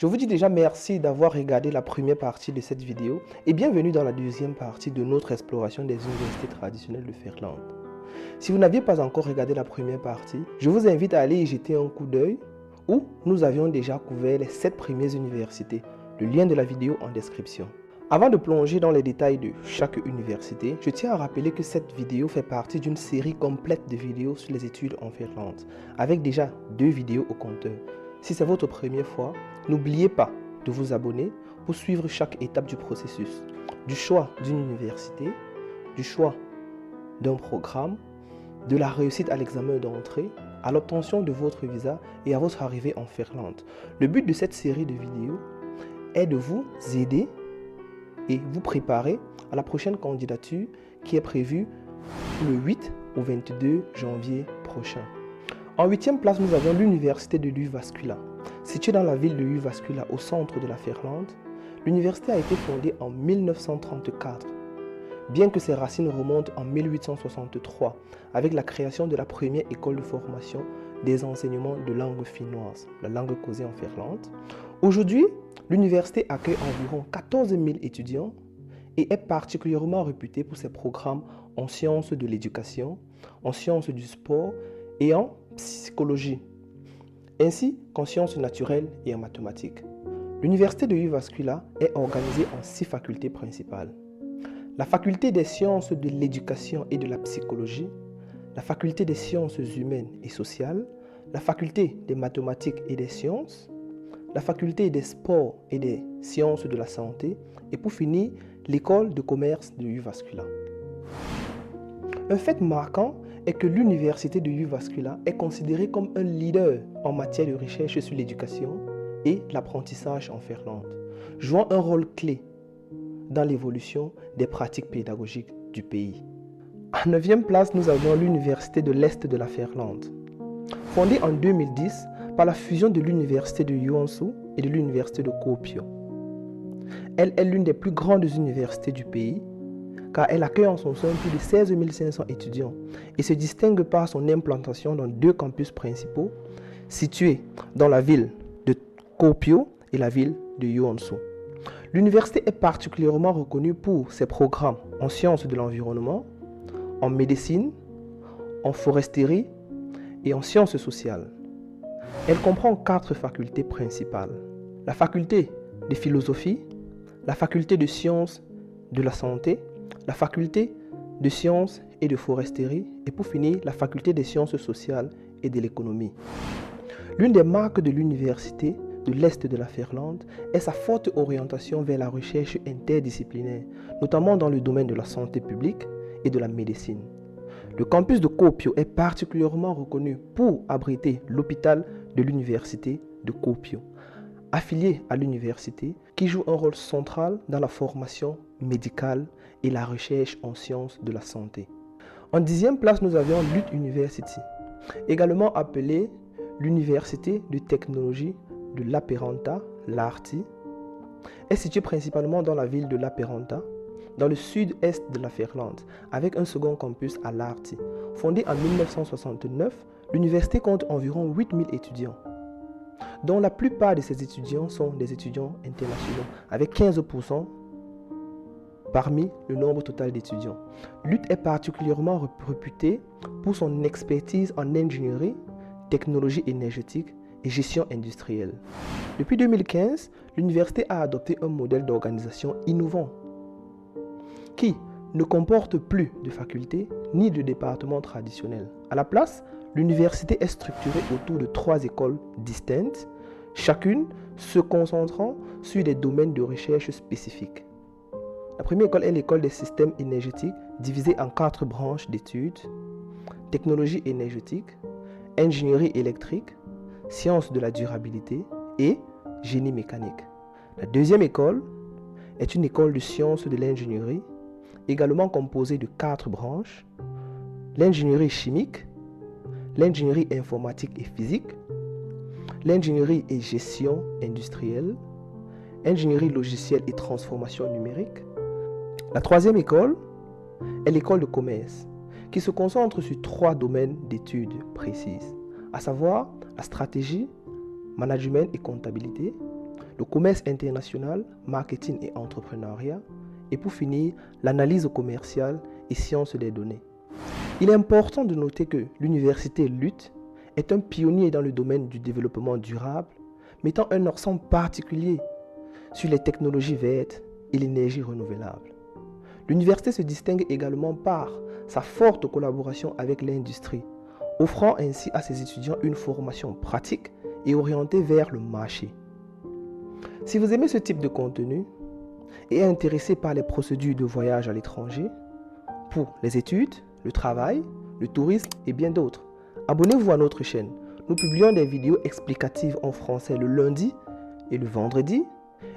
Je vous dis déjà merci d'avoir regardé la première partie de cette vidéo et bienvenue dans la deuxième partie de notre exploration des universités traditionnelles de Ferland. Si vous n'aviez pas encore regardé la première partie, je vous invite à aller y jeter un coup d'œil où nous avions déjà couvert les 7 premières universités. Le lien de la vidéo en description. Avant de plonger dans les détails de chaque université, je tiens à rappeler que cette vidéo fait partie d'une série complète de vidéos sur les études en Ferland, avec déjà 2 vidéos au compteur. Si c'est votre première fois, n'oubliez pas de vous abonner pour suivre chaque étape du processus, du choix d'une université, du choix d'un programme, de la réussite à l'examen d'entrée, à l'obtention de votre visa et à votre arrivée en Ferland. Le but de cette série de vidéos est de vous aider et vous préparer à la prochaine candidature qui est prévue le 8 au 22 janvier prochain. En 8e place, nous avons l'université de l'Jyväskylä. Située dans la ville de Jyväskylä au centre de la Ferland, l'université a été fondée en 1934, bien que ses racines remontent en 1863 avec la création de la première école de formation des enseignements de langue finnoise, la langue causée en Ferland. Aujourd'hui, l'université accueille environ 14 000 étudiants et est particulièrement réputée pour ses programmes en sciences de l'éducation, en sciences du sport et en psychologie, ainsi qu'en sciences naturelles et en mathématiques. L'université de Jyväskylä est organisée en 6 facultés principales. La faculté des sciences de l'éducation et de la psychologie, la faculté des sciences humaines et sociales, la faculté des mathématiques et des sciences, la faculté des sports et des sciences de la santé et pour finir, l'école de commerce de Jyväskylä. Un fait marquant est que l'université de Jyväskylä est considérée comme un leader en matière de recherche sur l'éducation et l'apprentissage en Ferland, jouant un rôle clé dans l'évolution des pratiques pédagogiques du pays. En 9e place, nous avons l'université de l'Est de la Ferland. Fondée en 2010 par la fusion de l'université de Joensuu et de l'université de Kuopio. Elle est l'une des plus grandes universités du pays car elle accueille en son sein plus de 16 500 étudiants et se distingue par son implantation dans 2 campus principaux situés dans la ville de Kuopio et la ville de Joensuu. L'université est particulièrement reconnue pour ses programmes en sciences de l'environnement, en médecine, en foresterie et en sciences sociales. Elle comprend 4 facultés principales. La faculté de philosophie, la faculté de sciences de la santé, la faculté de sciences et de foresterie et pour finir, la faculté des sciences sociales et de l'économie. L'une des marques de l'université de l'Est de la Ferland est sa forte orientation vers la recherche interdisciplinaire, notamment dans le domaine de la santé publique et de la médecine. Le campus de Kuopio est particulièrement reconnu pour abriter l'hôpital de l'université de Kuopio, affilié à l'université qui joue un rôle central dans la formation médicale et la recherche en sciences de la santé. En 10e place, nous avions LUT University, également appelée l'Université de technologie de Lappeenranta, Lahti, est située principalement dans la ville de Lappeenranta, dans le sud-est de la Ferland, avec un second campus à Lahti. Fondée en 1969, l'université compte environ 8 000 étudiants, dont la plupart de ces étudiants sont des étudiants internationaux, avec 15% parmi le nombre total d'étudiants. LUT est particulièrement réputée pour son expertise en ingénierie, technologie énergétique et gestion industrielle. Depuis 2015, l'université a adopté un modèle d'organisation innovant qui ne comporte plus de facultés ni de départements traditionnels. À la place, l'université est structurée autour de 3 écoles distinctes, chacune se concentrant sur des domaines de recherche spécifiques. La première école est l'école des systèmes énergétiques, divisée en 4 branches d'études: technologie énergétique, ingénierie électrique, sciences de la durabilité et génie mécanique. La deuxième école est une école de sciences de l'ingénierie, également composée de 4 branches: l'ingénierie chimique, l'ingénierie informatique et physique, l'ingénierie et gestion industrielle, ingénierie logicielle et transformation numérique. La troisième école est l'école de commerce, qui se concentre sur 3 domaines d'études précises, à savoir la stratégie, management et comptabilité, le commerce international, marketing et entrepreneuriat, et pour finir, l'analyse commerciale et sciences des données. Il est important de noter que l'université LUT est un pionnier dans le domaine du développement durable, mettant un accent particulier sur les technologies vertes et l'énergie renouvelable. L'université se distingue également par sa forte collaboration avec l'industrie, offrant ainsi à ses étudiants une formation pratique et orientée vers le marché. Si vous aimez ce type de contenu et êtes intéressé par les procédures de voyage à l'étranger, pour les études, le travail, le tourisme et bien d'autres, abonnez-vous à notre chaîne. Nous publions des vidéos explicatives en français le lundi et le vendredi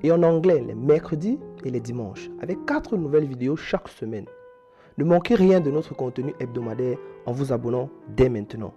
et en anglais les mercredis et les dimanches avec 4 nouvelles vidéos chaque semaine. Ne manquez rien de notre contenu hebdomadaire en vous abonnant dès maintenant.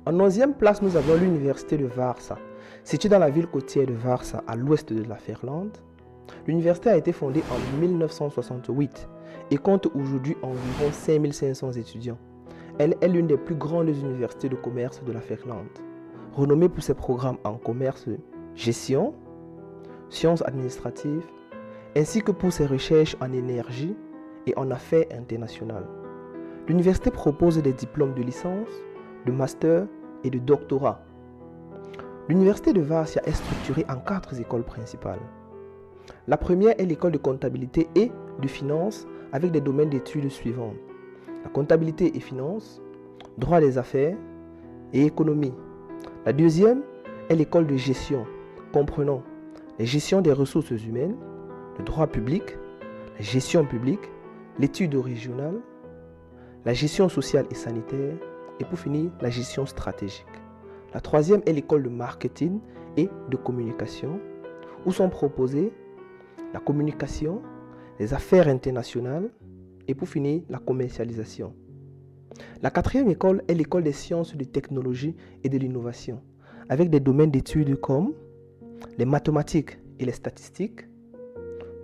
En 11e place, nous avons l'université de Vaasa. Située dans la ville côtière de Vaasa à l'ouest de la Finlande, l'université a été fondée en 1968 et compte aujourd'hui environ 5500 étudiants. Elle est l'une des plus grandes universités de commerce de la Finlande, renommée pour ses programmes en commerce, gestion, sciences administratives, ainsi que pour ses recherches en énergie et en affaires internationales. L'université propose des diplômes de licence, de master et de doctorat. L'université de Vaasa est structurée en 4 écoles principales. La première est l'école de comptabilité et de finance avec des domaines d'études suivants: la comptabilité et finance, droit des affaires et économie. La deuxième est l'école de gestion, comprenant la gestion des ressources humaines, le droit public, la gestion publique, l'étude régionale, la gestion sociale et sanitaire, et pour finir, la gestion stratégique. La troisième est l'école de marketing et de communication, où sont proposées la communication, les affaires internationales, et pour finir, la commercialisation. La quatrième école est l'école des sciences de technologie et de l'innovation, avec des domaines d'études comme les mathématiques et les statistiques,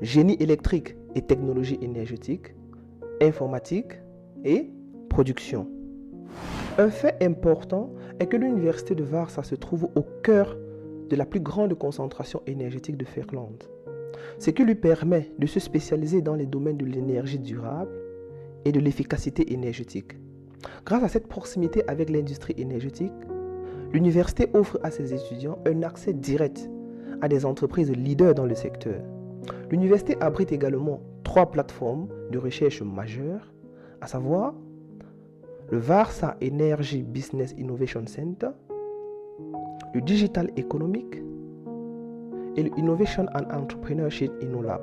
génie électrique et technologie énergétique, informatique et production. Un fait important est que l'université de Vaasa se trouve au cœur de la plus grande concentration énergétique de Finlande, ce qui lui permet de se spécialiser dans les domaines de l'énergie durable et de l'efficacité énergétique. Grâce à cette proximité avec l'industrie énergétique, l'université offre à ses étudiants un accès direct à des entreprises leaders dans le secteur. L'université abrite également 3 plateformes de recherche majeures, à savoir le Vaasa Energy Business Innovation Center, le Digital Economic et le Innovation and Entrepreneurship InnoLab.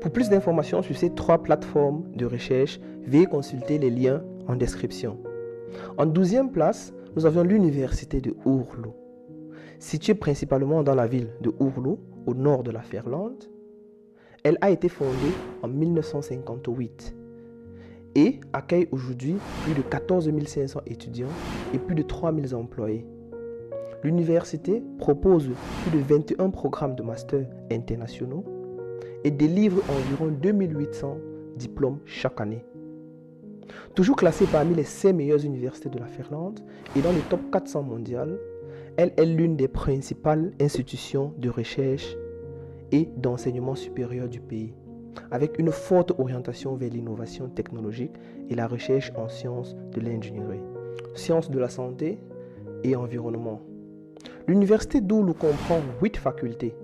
Pour plus d'informations sur ces 3 plateformes de recherche, veuillez consulter les liens en description. En 12e place, nous avions l'université de Oulu. Située principalement dans la ville de Oulu, au nord de la Finlande, elle a été fondée en 1958 et accueille aujourd'hui plus de 14 500 étudiants et plus de 3 000 employés. L'université propose plus de 21 programmes de master internationaux et délivre environ 2800 diplômes chaque année. Toujours classée parmi les 5 meilleures universités de la Finlande et dans le top 400 mondial, elle est l'une des principales institutions de recherche et d'enseignement supérieur du pays, avec une forte orientation vers l'innovation technologique et la recherche en sciences de l'ingénierie, sciences de la santé et environnement. L'université d'Oulu comprend 8 facultés: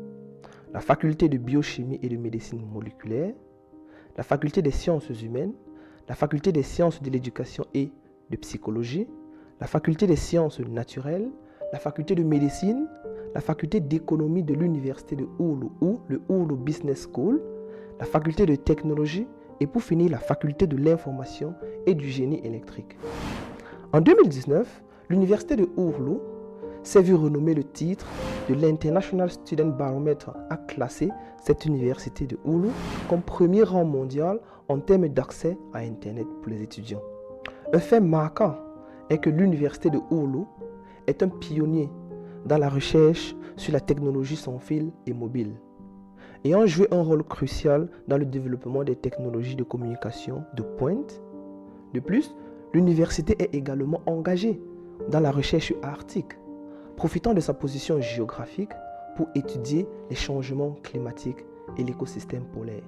la faculté de biochimie et de médecine moléculaire, la faculté des sciences humaines, la faculté des sciences de l'éducation et de psychologie, la faculté des sciences naturelles, la faculté de médecine, la faculté d'économie de l'université de Oulu ou le Oulu Business School, la faculté de technologie et pour finir la faculté de l'information et du génie électrique. En 2019, l'université de Oulu s'est vue renommer le titre de l'International Student Barometer a classé cette université de Oulu comme premier rang mondial en termes d'accès à Internet pour les étudiants. Un fait marquant est que l'université de Oulu est un pionnier dans la recherche sur la technologie sans fil et mobile, ayant joué un rôle crucial dans le développement des technologies de communication de pointe. De plus, l'université est également engagée dans la recherche arctique, profitant de sa position géographique pour étudier les changements climatiques et l'écosystème polaire.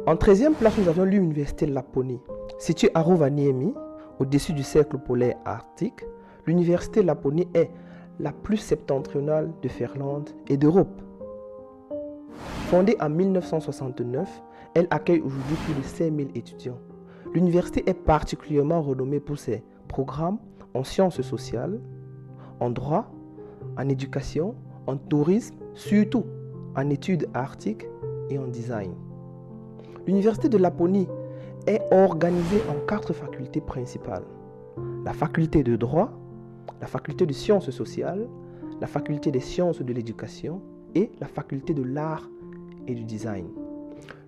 En 13e place, nous avions l'université de Laponie. Située à Rovaniemi, au-dessus du cercle polaire arctique, l'université de Laponie est la plus septentrionale de Finlande et d'Europe. Fondée en 1969, elle accueille aujourd'hui plus de 5000 étudiants. L'université est particulièrement renommée pour ses programmes en sciences sociales, en droit, en éducation, en tourisme, surtout en études arctiques et en design. L'université de Laponie est organisée en 4 facultés principales. La faculté de droit, la faculté de sciences sociales, la faculté des sciences de l'éducation et la faculté de l'art et du design.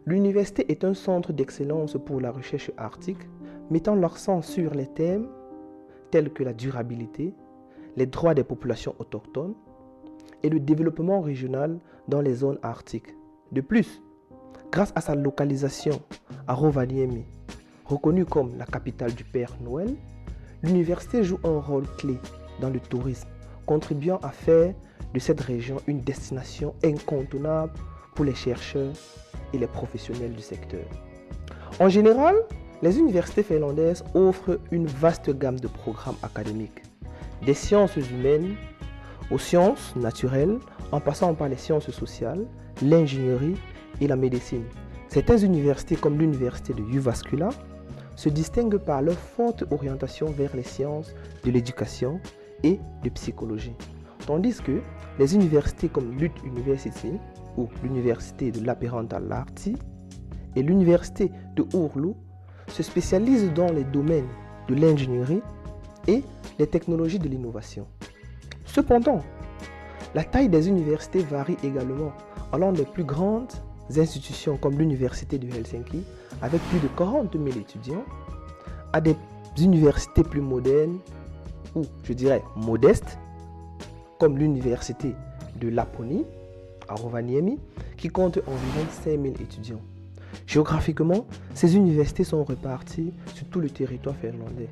L'université est un centre d'excellence pour la recherche arctique, mettant l'accent sur les thèmes tels que la durabilité, les droits des populations autochtones et le développement régional dans les zones arctiques. De plus, grâce à sa localisation à Rovaniemi, reconnue comme la capitale du Père Noël, l'université joue un rôle clé dans le tourisme, contribuant à faire de cette région une destination incontournable pour les chercheurs et les professionnels du secteur. En général, les universités finlandaises offrent une vaste gamme de programmes académiques, des sciences humaines aux sciences naturelles, en passant par les sciences sociales, l'ingénierie et la médecine. Certaines universités, comme l'université de Jyväskylä, se distinguent par leur forte orientation vers les sciences de l'éducation et de psychologie. Tandis que les universités comme LUT University ou l'université de Lappeenranta-Lahti et l'université de Oulu se spécialisent dans les domaines de l'ingénierie et les technologies de l'innovation. Cependant, la taille des universités varie également, allant des plus grandes institutions comme l'université de Helsinki avec plus de 40 000 étudiants à des universités plus modernes ou je dirais modestes comme l'université de Laponie à Rovaniemi qui compte environ 5000 étudiants. Géographiquement, ces universités sont réparties sur tout le territoire finlandais,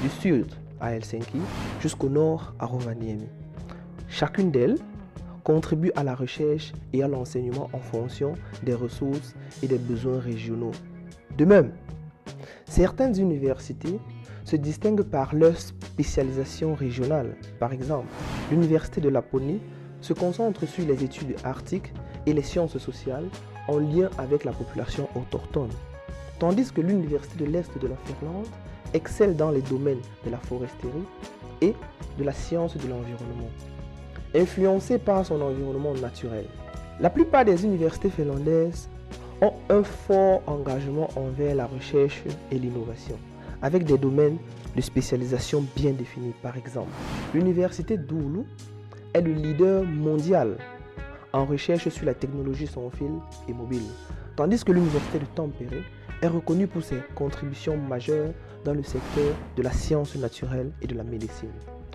du sud à Helsinki jusqu'au nord à Rovaniemi. Chacune d'elles contribue à la recherche et à l'enseignement en fonction des ressources et des besoins régionaux. De même, certaines universités se distinguent par leur spécialisation régionale. Par exemple, l'université de Laponie se concentre sur les études arctiques et les sciences sociales en lien avec la population autochtone, tandis que l'université de l'Est de la Finlande excelle dans les domaines de la foresterie et de la science de l'environnement, influencée par son environnement naturel. La plupart des universités finlandaises ont un fort engagement envers la recherche et l'innovation, avec des domaines de spécialisation bien définis. Par exemple, l'université d'Oulu est le leader mondial en recherche sur la technologie sans fil et mobile, tandis que l'université de Tampere est reconnue pour ses contributions majeures dans le secteur de la science naturelle et de la médecine.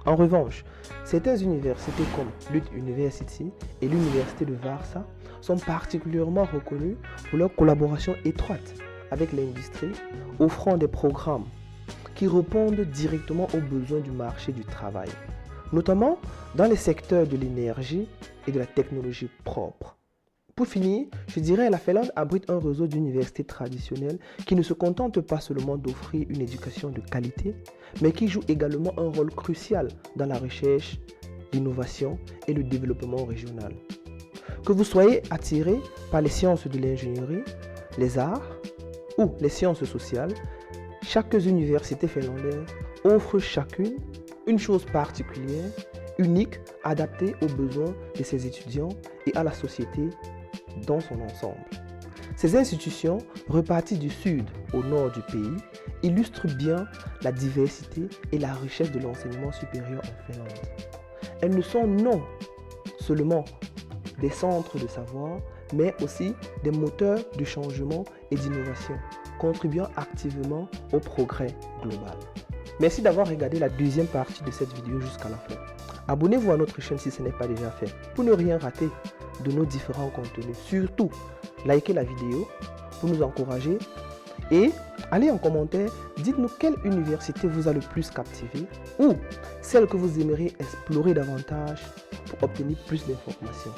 En revanche, certaines universités comme LUT University et l'université de Vaasa sont particulièrement reconnues pour leur collaboration étroite avec l'industrie, offrant des programmes qui répondent directement aux besoins du marché du travail, notamment dans les secteurs de l'énergie et de la technologie propre. Pour finir, je dirais que la Finlande abrite un réseau d'universités traditionnelles qui ne se contentent pas seulement d'offrir une éducation de qualité, mais qui jouent également un rôle crucial dans la recherche, l'innovation et le développement régional. Que vous soyez attiré par les sciences de l'ingénierie, les arts ou les sciences sociales, chaque université finlandaise offre chacune une chose particulière, unique, adaptée aux besoins de ses étudiants et à la société dans son ensemble. Ces institutions, réparties du sud au nord du pays, illustrent bien la diversité et la richesse de l'enseignement supérieur en Finlande. Elles ne sont non seulement des centres de savoir, mais aussi des moteurs de changement et d'innovation, contribuant activement au progrès global. Merci d'avoir regardé la deuxième partie de cette vidéo jusqu'à la fin. Abonnez-vous à notre chaîne si ce n'est pas déjà fait pour ne rien rater de nos différents contenus. Surtout, likez la vidéo pour nous encourager et Allez en commentaire, dites-nous quelle université vous a le plus captivé ou celle que vous aimeriez explorer davantage pour obtenir plus d'informations.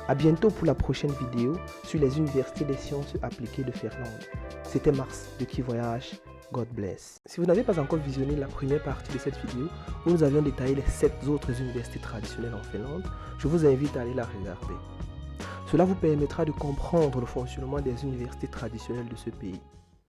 A bientôt pour la prochaine vidéo sur les universités des sciences appliquées de Finlande. C'était Mars de Qui Voyage. God bless. Si vous n'avez pas encore visionné la première partie de cette vidéo où nous avions détaillé les 7 autres universités traditionnelles en Finlande, je vous invite à aller la regarder. Cela vous permettra de comprendre le fonctionnement des universités traditionnelles de ce pays.